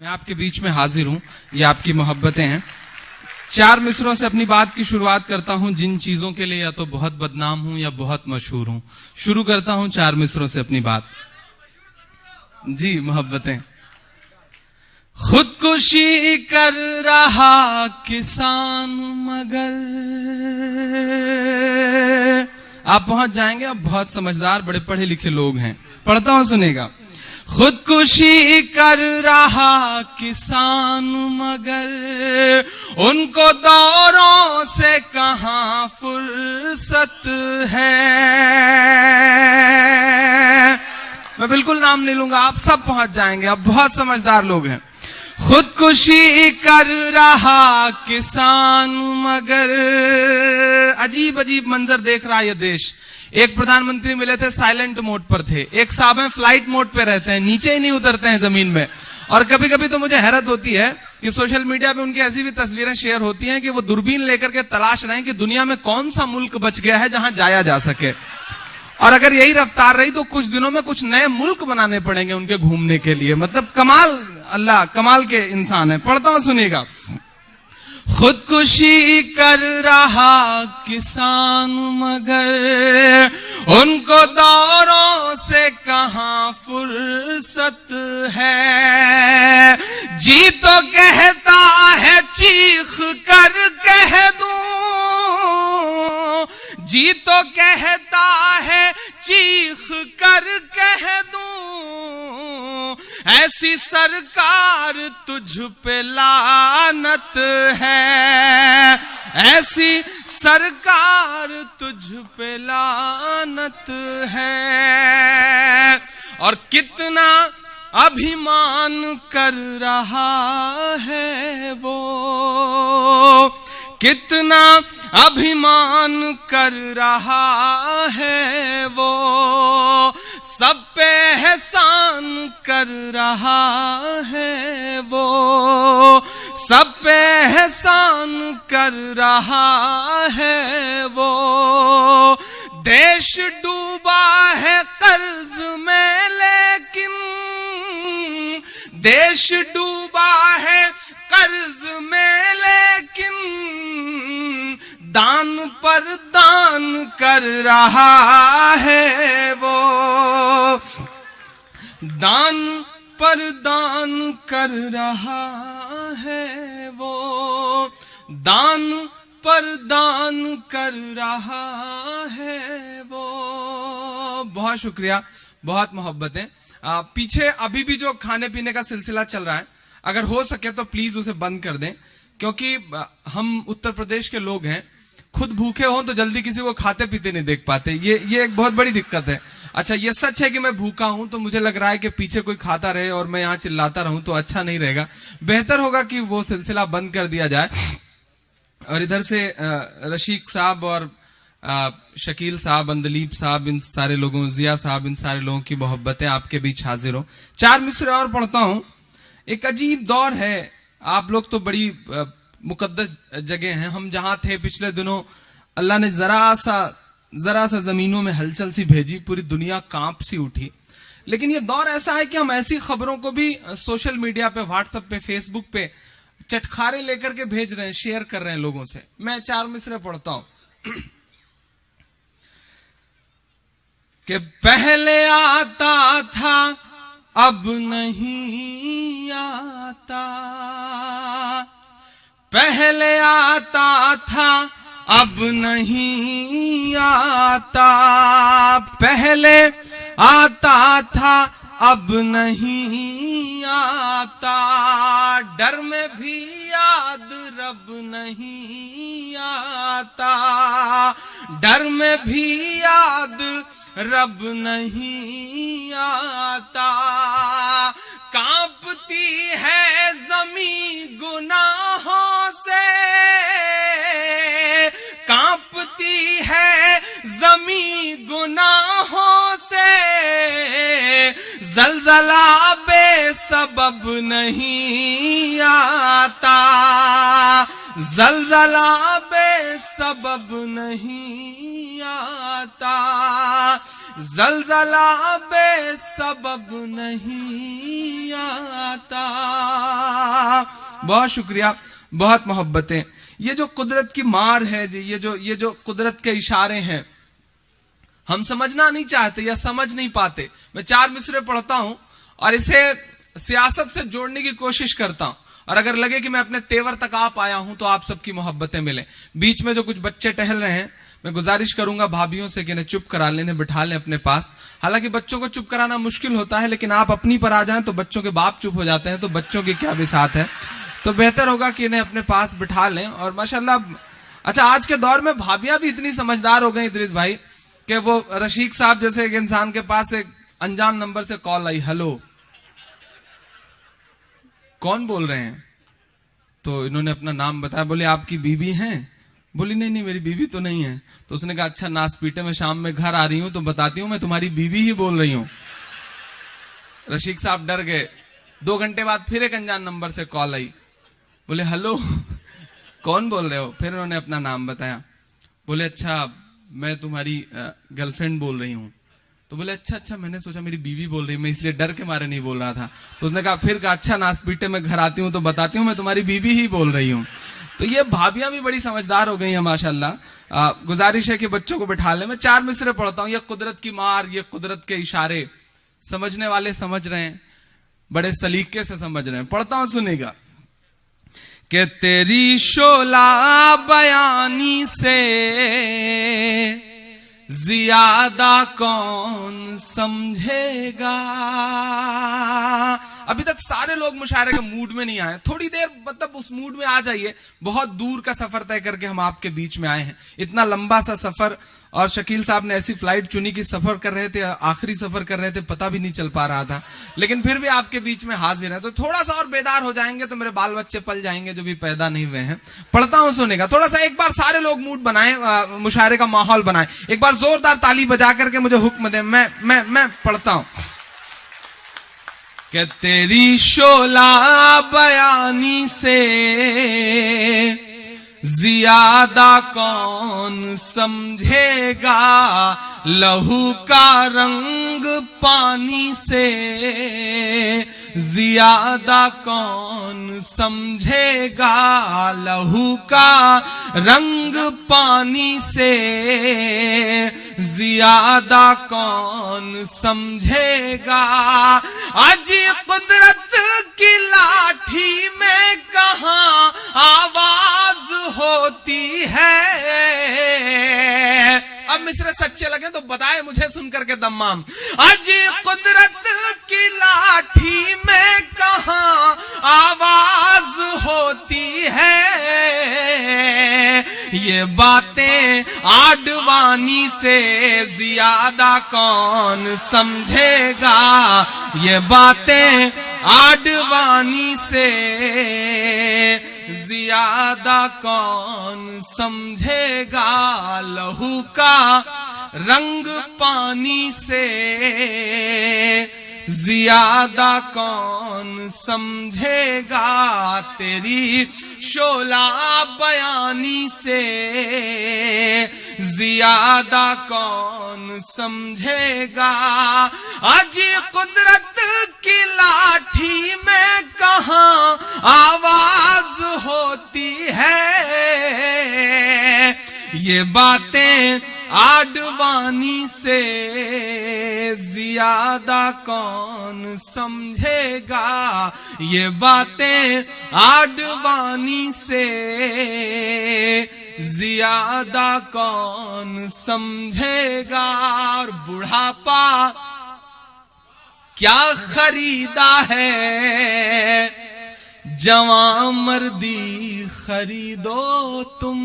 मैं आपके बीच में हाजिर हूं, ये आपकी मोहब्बतें हैं। 4 मिसरों से अपनी बात की शुरुआत करता हूं, जिन चीजों के लिए या तो बहुत बदनाम हूं या बहुत मशहूर हूं। शुरू करता हूं 4 मिसरों से अपनी बात। जी मोहब्बतें। खुदकुशी कर रहा किसान मगर, आप पहुंच जाएंगे, आप बहुत समझदार बड़े पढ़े लिखे लोग हैं। पढ़ता हूं, सुनेगा। खुदकुशी कर रहा किसान मगर, उनको दौरों से कहां फुर्सत है। मैं बिल्कुल नाम नहीं लूंगा, आप सब पहुंच जाएंगे, आप बहुत समझदार लोग हैं। खुदकुशी कर रहा किसान मगर, अजीब अजीब मंजर देख रहा है ये देश। एक प्रधानमंत्री मिले थे, साइलेंट मोड पर थे। एक साहब हैं फ्लाइट मोड पे रहते हैं, नीचे ही नहीं उतरते हैं जमीन में। और कभी कभी तो मुझे हैरत होती है कि सोशल मीडिया पे उनकी ऐसी भी तस्वीरें शेयर होती हैं कि वो दूरबीन लेकर के तलाश रहे हैं कि दुनिया में कौन सा मुल्क बच गया है जहां जाया जा सके। और अगर यही रफ्तार रही तो कुछ दिनों में कुछ नए मुल्क बनाने पड़ेंगे उनके घूमने के लिए। मतलब कमाल, अल्लाह कमाल के इंसान है। पढ़ता हूं, सुनिएगा। खुदकुशी कर रहा किसान मगर, उनको दौरों से कहां फुर्सत है। जी तो कहता है चीख कर कह दूं, जी तो कहता है चीख कर कह दूं, ऐसी सरकार तुझ पे लानत है। ऐसी सरकार तुझ पे लानत है। और कितना अभिमान कर रहा है वो, कितना अभिमान कर रहा है वो, सब पे एहसान कर रहा है वो, सब पे एहसान कर रहा है वो। देश डूबा है कर्ज में लेकिन, देश डूबा है कर्ज में लेकिन, दान पर दान कर रहा है वो, दान पर दान कर रहा है वो, दान पर दान कर रहा है वो। बहुत शुक्रिया, बहुत मोहब्बतें। पीछे अभी भी जो खाने पीने का सिलसिला चल रहा है, अगर हो सके तो प्लीज उसे बंद कर दें, क्योंकि हम उत्तर प्रदेश के लोग हैं, खुद भूखे हों तो जल्दी किसी को खाते पीते नहीं देख पाते। ये एक बहुत बड़ी दिक्कत है। अच्छा, ये सच है कि मैं भूखा हूं, तो मुझे लग रहा है कि पीछे कोई खाता रहे और मैं यहां चिल्लाता रहूं तो अच्छा नहीं रहेगा। बेहतर होगा कि वो सिलसिला बंद कर दिया जाए। और इधर से रशीक साहब और शकील साहब, अंदलीब साहब, इन सारे लोगों, जिया साहब, इन सारे लोगों की मोहब्बतें आपके बीच हाजिर हो। 4 मिसरे और पढ़ता हूं। एक अजीब दौर है, आप लोग तो बड़ी मुकद्दस जगह हैं। हम जहां थे पिछले दिनों, अल्लाह ने जरा सा जमीनों में हलचल सी भेजी, पूरी दुनिया कांप सी उठी। लेकिन ये दौर ऐसा है कि हम ऐसी खबरों को भी सोशल मीडिया पे, व्हाट्सएप पे, फेसबुक पे चटखारे लेकर के भेज रहे हैं, शेयर कर रहे हैं लोगों से। मैं 4 मिसरे पढ़ता हूं कि पहले आता था अब नहीं आता, पहले आता था अब नहीं आता, पहले आता था अब नहीं आता, डर में भी याद रब नहीं आता, डर में भी याद रब नहीं आता। कांपती है ज़मीं गुनाहों से, कांपती है ज़मीं गुनाहों से, ज़लज़ला बेसबब नहीं आता, ज़लज़ला बेसबब नहीं आता। जलजला बेसबब नहीं आता। बहुत शुक्रिया, बहुत मोहब्बतें। ये जो कुदरत की मार है जी, ये जो कुदरत के इशारे हैं, हम समझना नहीं चाहते या समझ नहीं पाते। मैं 4 मिसरे पढ़ता हूं और इसे सियासत से जोड़ने की कोशिश करता हूं, और अगर लगे कि मैं अपने तेवर तक आ पाया हूं तो आप सबकी मोहब्बतें मिले। बीच में जो कुछ बच्चे टहल रहे हैं, मैं गुजारिश करूंगा भाभियों से कि इन्हें चुप करा लें, इन्हें बिठा लें अपने पास। हालांकि बच्चों को चुप कराना मुश्किल होता है, लेकिन आप अपनी पर आ जाएं तो बच्चों के बाप चुप हो जाते हैं, तो बच्चों की क्या बिसात है। तो बेहतर होगा कि इन्हें अपने पास बिठा लें। और माशाल्लाह, अच्छा, आज के दौर में भाभियां भी इतनी समझदार हो गई इदरीस भाई, कि वो रशीक साहब जैसे एक इंसान के पास एक अनजान नंबर से कॉल आई, हेलो कौन बोल रहे हैं? तो इन्होंने अपना नाम बताया, बोले आपकी बीबी हैं? बोली नहीं नहीं, मेरी बीबी तो नहीं है। तो उसने कहा अच्छा, नास पीटे में शाम में घर आ रही हूं तो बताती हूं मैं तुम्हारी बीबी ही बोल रही हूं। रशीक साहब डर गए। 2 घंटे बाद फिर एक अनजान नंबर से कॉल आई, बोले हेलो कौन बोल रहे हो? फिर उन्होंने अपना नाम बताया। बोले अच्छा, मैं तुम्हारी गर्लफ्रेंड बोल रही हूँ। तो बोले अच्छा, मैंने सोचा मेरी बीवी बोल रही है, मैं इसलिए डर के मारे नहीं बोल रहा था। तो उसने कहा, फिर कहा अच्छा, नास पीटे में घर आती हूँ तो बताती हूँ मैं तुम्हारी बीवी ही बोल रही हूँ। तो ये भाभियां भी बड़ी समझदार हो गई हैं माशाल्लाह। गुजारिश है कि बच्चों को बिठा ले। मैं 4 मिसरे पढ़ता हूँ। ये कुदरत की मार, ये कुदरत के इशारे, समझने वाले समझ रहे हैं, बड़े सलीके से समझ रहे हैं। पढ़ता हूं, सुनेगा। कि तेरी शोला बयानी से ज्यादा कौन समझेगा। अभी तक सारे लोग मुशायरे के मूड में नहीं आए, थोड़ी देर मतलब उस मूड में आ जाइए। बहुत दूर का सफर तय करके हम आपके बीच में आए हैं, इतना लंबा सा सफर। और शकील साहब ने ऐसी फ्लाइट चुनी कि सफर कर रहे थे, आखिरी सफर कर रहे थे, पता भी नहीं चल पा रहा था, लेकिन फिर भी आपके बीच में हाजिर है। तो थोड़ा सा और बेदार हो जाएंगे तो मेरे बाल बच्चे पल जाएंगे जो भी पैदा नहीं हुए हैं। पढ़ता हूं, सुनेगा। थोड़ा सा एक बार सारे लोग मूड बनाए, मुशायरे का माहौल बनाए। एक बार जोरदार ताली बजा करके मुझे हुक्म दे। मैं पढ़ता हूं। कि तेरी शोला बयानी से ज्यादा कौन समझेगा, लहू का रंग पानी से ज्यादा कौन समझेगा, लहू का रंग पानी से ज्यादा कौन समझेगा। आज कुदरत की लाठी में कहां आवाज होती है। अब मिसरे सच्चे लगे तो बताए मुझे सुनकर के दम्माम। आज कुदरत की लाठी में कहां आवाज होती है। ये बातें आडवाणी से ज्यादा कौन समझेगा। ये बातें आडवाणी से ज्यादा कौन समझेगा, लहू का रंग पानी से ज्यादा कौन समझेगा। तेरी शोला बयानी से ज्यादा कौन समझेगा। आज कुदरत की लाठी में कहां आवाज होती है। ये बातें आडवाणी से ज्यादा कौन समझेगा। ये बातें आडवाणी से ज्यादा कौन समझेगा। और बुढ़ापा क्या खरीदा है, जवां मर्दी खरीदो तुम।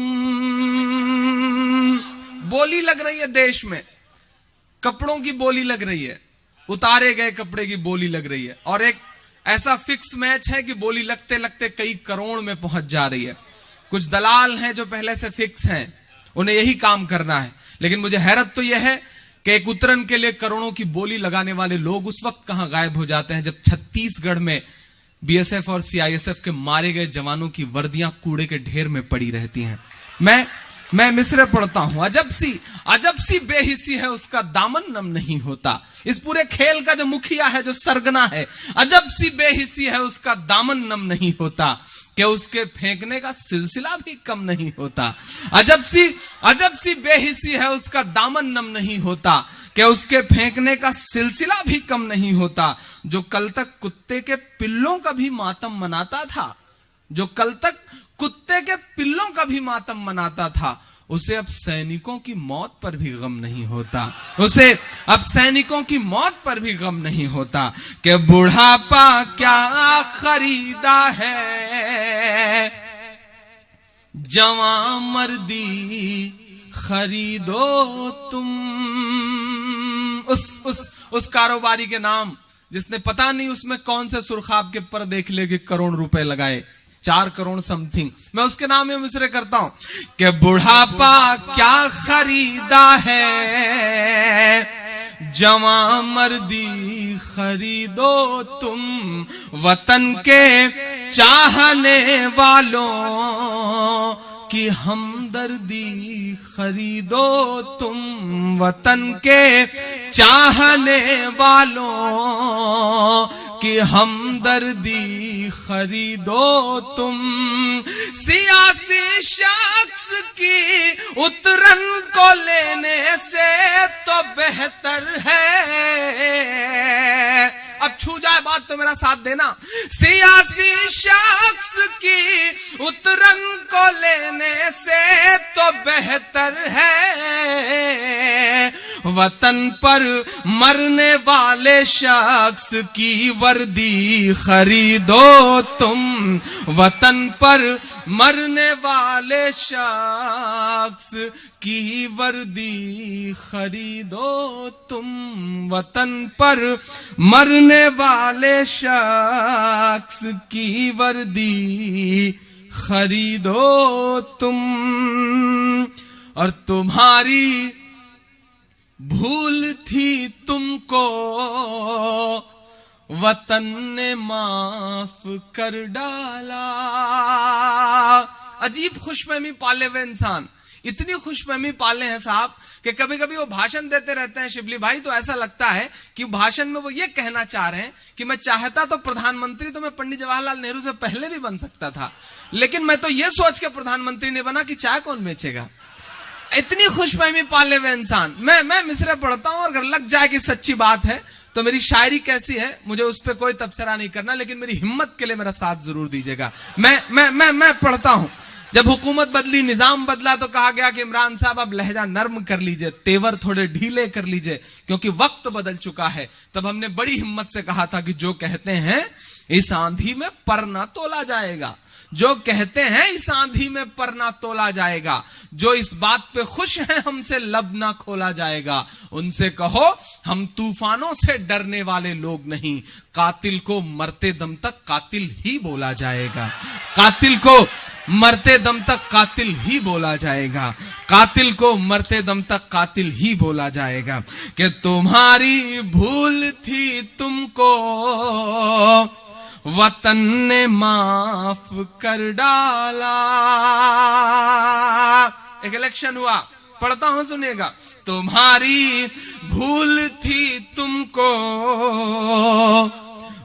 बोली लग रही है देश में, कपड़ों की बोली लग रही है, उतारे गए कपड़े की बोली लग रही है। और एक ऐसा फिक्स मैच है कि बोली लगते लगते कई करोड़ में पहुंच जा रही है। कुछ दलाल हैं जो पहले से फिक्स हैं, उन्हें यही काम करना है। लेकिन मुझे हैरत तो यह है कि एक उतरन के लिए करोड़ों की बोली लगाने वाले लोग उस वक्त कहां गायब हो जाते हैं जब छत्तीसगढ़ में बीएसएफ और सीआईएसएफ के मारे गए जवानों की वर्दियां कूड़े के ढेर में पड़ी रहती हैं। मैं मैं मिसरे पढ़ता हूं, अजब सी बेहिसी है उसका दामन नम नहीं होता। इस पूरे खेल का जो मुखिया है, जो सरगना है, अजब सी बेहिसी है उसका दामन नम नहीं होता, कि उसके फेंकने का सिलसिला भी कम नहीं होता। अजब सी बेहिसी है उसका दामन नम नहीं होता, कि उसके फेंकने का सिलसिला भी कम नहीं होता। जो कल तक कुत्ते के पिल्लों का भी मातम मनाता था, जो कल तक कुत्ते के पिल्लों का भी मातम मनाता था, उसे अब सैनिकों की मौत पर भी गम नहीं होता। उसे अब सैनिकों की मौत पर भी गम नहीं होता। कि बुढ़ापा क्या खरीदा है, जवां मर्दी खरीदो तुम। उस कारोबारी के नाम जिसने पता नहीं उसमें कौन से सुरखाब के पर्दे देख लेके करोड़ रुपए लगाए, 4 करोड़ समथिंग, मैं उसके नाम में मिसरे करता हूं कि बुढ़ापा क्या खरीदा है, जवां मर्दी खरीदो तुम। वतन के चाहने वालों की हमदर्दी खरीदो तुम। वतन के चाहने वालों की हमदर्दी खरीदो तुम। सियासी शख्स की उतरन को लेने से तो बेहतर है, अब छू जाए बात तो मेरा साथ देना। सियासी शख्स की उतरन को लेने से तो बेहतर है, वतन पर मरने वाले शख्स की वर्दी खरीदो तुम। वतन पर मरने वाले शख्स की वर्दी खरीदो तुम। वतन पर मरने वाले शख्स की वर्दी खरीदो तुम। और तुम्हारी भूल थी तुमको वतन ने माफ कर डाला। अजीब खुशफहमी पाले हुए इंसान, इतनी खुशफहमी पाले हैं साहब कि कभी कभी वो भाषण देते रहते हैं शिबली भाई, तो ऐसा लगता है कि भाषण में वो ये कहना चाह रहे हैं कि मैं चाहता तो प्रधानमंत्री तो मैं पंडित जवाहरलाल नेहरू से पहले भी बन सकता था, लेकिन मैं तो ये सोच के प्रधानमंत्री नहीं बना कि चाय कौन बेचेगा। इतनी खुशफहमी पाले हुए इंसान। मैं मिसरे पढ़ता हूं और अगर लग जाए कि सच्ची बात है तो मेरी शायरी कैसी है मुझे उस पर कोई तबसरा नहीं करना, लेकिन मेरी हिम्मत के लिए मेरा साथ जरूर दीजिएगा। मैं पढ़ता हूं। जब हुकूमत बदली, निजाम बदला, तो कहा गया कि इमरान साहब अब लहजा नर्म कर लीजिए, तेवर थोड़े ढीले कर लीजिए, क्योंकि वक्त बदल चुका है। तब हमने बड़ी हिम्मत से कहा था कि जो कहते हैं इस आंधी में पर ना तोला जाएगा, जो कहते हैं इस आंधी में पर ना तोला जाएगा, जो इस बात पे खुश हैं हमसे लब ना खोला जाएगा, उनसे कहो हम तूफानों से डरने वाले लोग नहीं, कातिल को मरते दम तक कातिल ही बोला जाएगा। कातिल को मरते दम तक कातिल ही बोला जाएगा। कातिल को मरते दम तक कातिल ही बोला जाएगा। कि तुम्हारी भूल थी तुमको वतन ने माफ कर डाला। एक इलेक्शन हुआ, पढ़ता हूं सुनिएगा। तुम्हारी भूल थी तुमको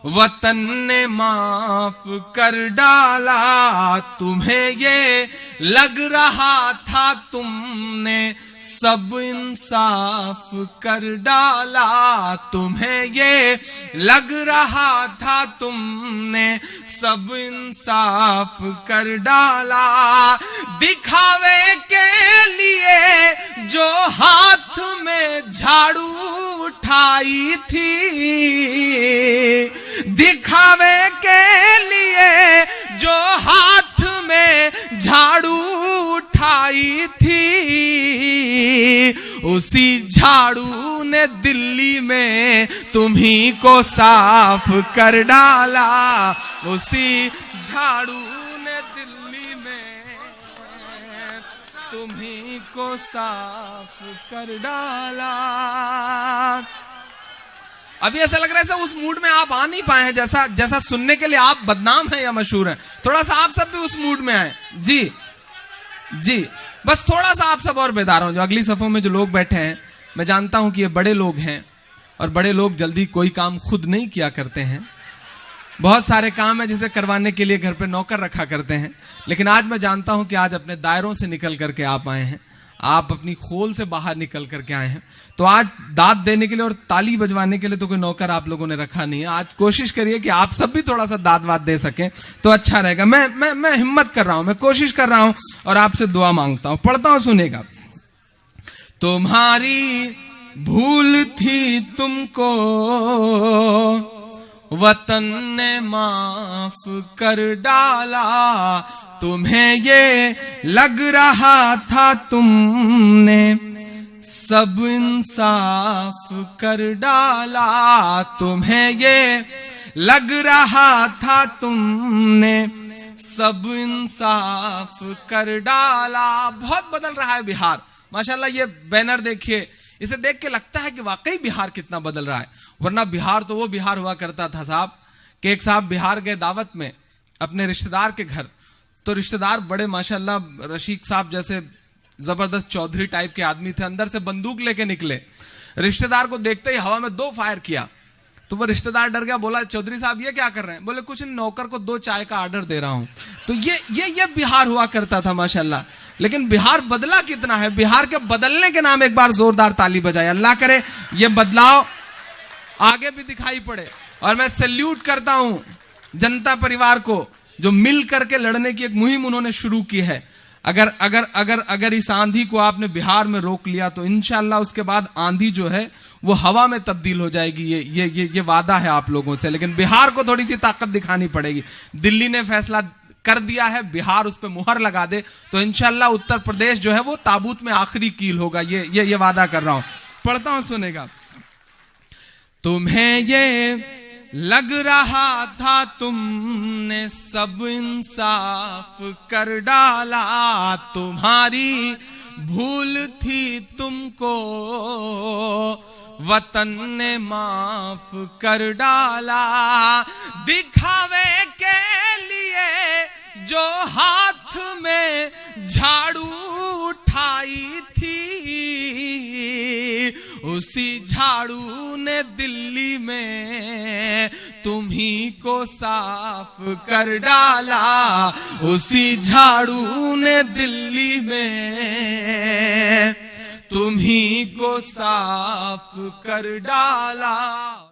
वतन ने माफ कर डाला। तुम्हें ये लग रहा था तुमने सब इंसाफ कर डाला। तुम्हें ये लग रहा था तुमने सब इंसाफ कर डाला। दिखावे के लिए जो हाथ में झाड़ू उठाई थी, दिखावे के लिए जो हाथ में झाड़ू उठाई थी, उसी झाड़ू ने दिल्ली में तुम्ही को साफ कर डाला। उसी झाड़ू ने दिल्ली में तुम्ही को साफ कर डाला। अभी ऐसा लग रहा है सर उस मूड में आप आ नहीं पाए हैं, जैसा सुनने के लिए आप बदनाम है या मशहूर है। थोड़ा सा आप सब भी उस मूड में आए। जी जी बस थोड़ा सा आप सब और बेदार हो। जो अगली सफों में जो लोग बैठे हैं, मैं जानता हूं कि ये बड़े लोग हैं और बड़े लोग जल्दी कोई काम खुद नहीं किया करते हैं। बहुत सारे काम है जिसे करवाने के लिए घर पे नौकर रखा करते हैं, लेकिन आज मैं जानता हूं कि आज अपने दायरों से निकल करके आप आए हैं, आप अपनी खोल से बाहर निकल करके आए हैं। तो आज दाद देने के लिए और ताली बजवाने के लिए तो कोई नौकर आप लोगों ने रखा नहीं है। आज कोशिश करिए कि आप सब भी थोड़ा सा दाद वाद दे सकें तो अच्छा रहेगा। मैं हिम्मत कर रहा हूं, मैं कोशिश कर रहा हूं और आपसे दुआ मांगता हूं। पढ़ता हूं, सुनेगा। तुम्हारी भूल थी तुमको वतन ने माफ कर डाला, तुम्हें ये लग रहा था तुमने सब इंसाफ कर डाला, तुम्हें ये लग रहा था तुमने सब इंसाफ कर डाला। बहुत बदल रहा है बिहार माशाल्लाह। ये बैनर देखिए, इसे देख के लगता है कि वाकई बिहार कितना बदल रहा है। वरना बिहार तो वो बिहार हुआ करता था साहब कि एक साहब बिहार गए दावत में अपने रिश्तेदार के घर, तो रिश्तेदार बड़े माशाल्लाह रशीक साहब जैसे जबरदस्त चौधरी टाइप के आदमी थे, अंदर से बंदूक लेके निकले। रिश्तेदार को देखते ही हवा में 2 फायर किया, तो वो रिश्तेदार डर गया, बोला चौधरी साहब ये क्या कर रहे हैं? बोले कुछ नौकर को 2 चाय का ऑर्डर दे रहा हूं। तो ये बिहार हुआ करता था माशाल्लाह। लेकिन बिहार बदला कितना है। बिहार के बदलने के नाम एक बार जोरदार ताली बजाए। अल्लाह करे ये बदलाव आगे भी दिखाई पड़े। और मैं सैल्यूट करता हूं जनता परिवार को जो मिल करके लड़ने की एक मुहिम उन्होंने शुरू की है। अगर अगर अगर अगर इस आंधी को आपने बिहार में रोक लिया तो इंशाल्लाह उसके बाद आंधी जो है वो हवा में तब्दील हो जाएगी। ये वादा है आप लोगों से। लेकिन बिहार को थोड़ी सी ताकत दिखानी पड़ेगी। दिल्ली ने फैसला कर दिया है, बिहार उस पर मुहर लगा दे तो इंशाल्लाह उत्तर प्रदेश जो है वो ताबूत में आखिरी कील होगा। ये वादा कर रहा हूं। पढ़ता हूं, सुनेगा। तुम्हें ये लग रहा था तुमने सब इंसाफ कर डाला, तुम्हारी भूल थी तुमको वतन ने माफ कर डाला। दिखावे के लिए जो हाथ में झाड़ू उठाई थी, उसी झाड़ू ने दिल्ली में तुम्ही को साफ कर डाला, उसी झाड़ू ने दिल्ली में तुम्ही को साफ कर डाला।